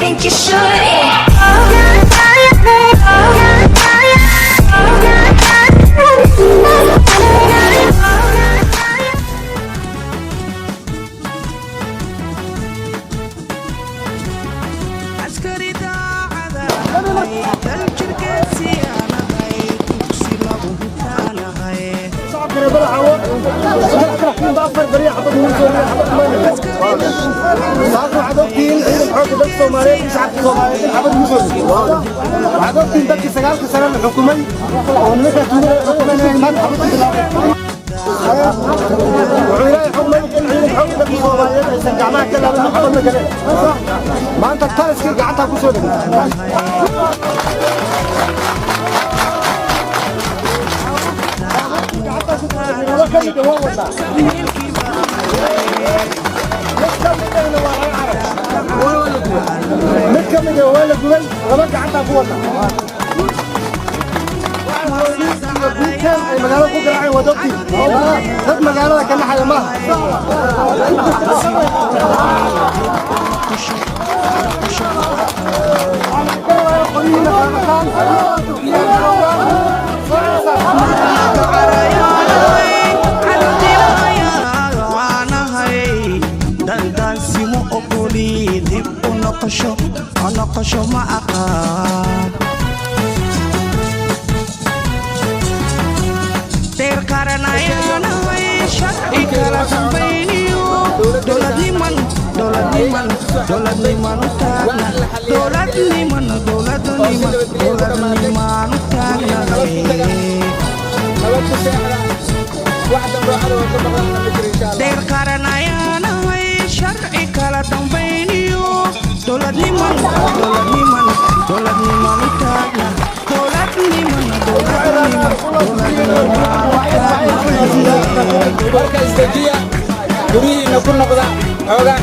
think you should.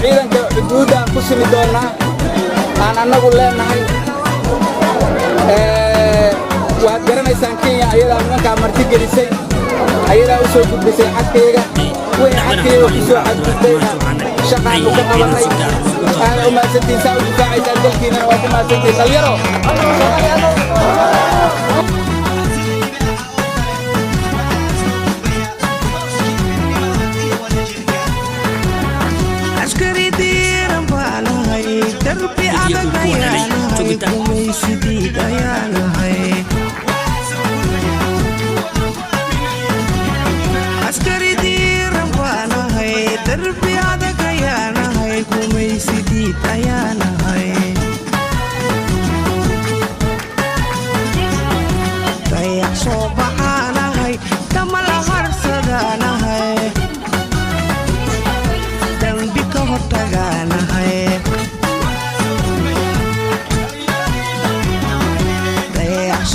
ciidanka xuduuda ku simi doona aan anagu leenahay waad garanaysaan Kenya ayadaa nimanka marti gelisay ayadaa u soo gudbisay xadkeega wixii xadkeega ku soo xadgudbayna shaqaan ku qabanay aan u maasantiin saa u difaacaysaa dalkiina waa ku maasantiin dhalinyaro دربي على غيانهاي وميسدي غيانهاي عسكري دير رمبانهاي دربي على غيانهاي وميسدي غيانهاي ضيع صوبحانهاي تمل هرسدانهاي دنبي كهتغانهاي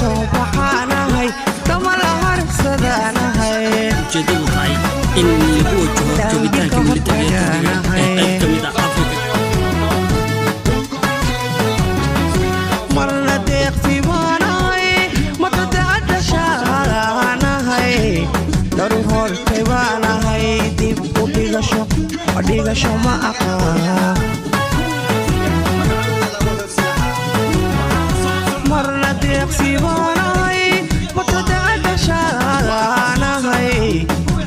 صوبحانهاي تمل هرسدانهاي ujeedadu tahay in lagu wajaho joogitaanka militariga ee qayb ka mid ah Afrika marna deeqtibaanahay matadacda shaanahay daru hortaybaanahay dib u dhigasho ma aqaan marna deeqtibaanahay matadacda shaanahay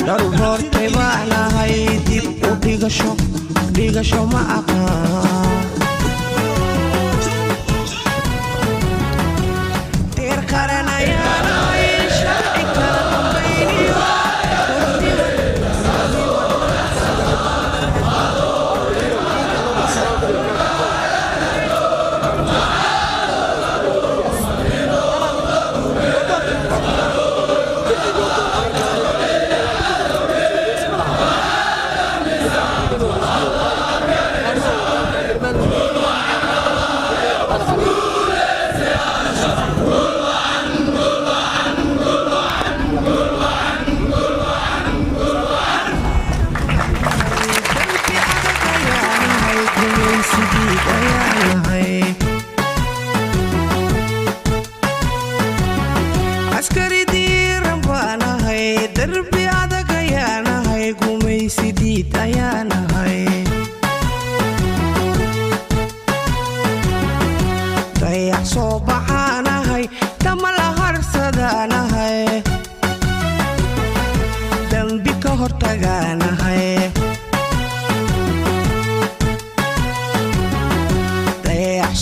daru hortaybaanahay dib u dhigasho ma aqaan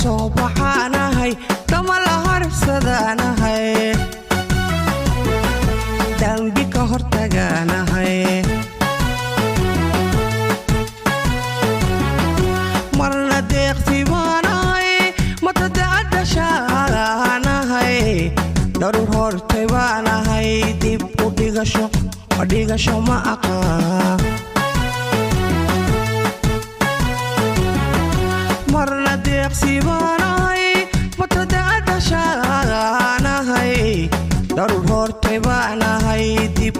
soo baxaanahay kama la harsadaanahay dambi ka hortagaanahay marna deeqsi baanahay matadacadashaanahay daruur hortay baanahay dib u dhigasho ma aqaan marna deeqsi baanahay matadacadashaanahay daruur hortay baanahay dib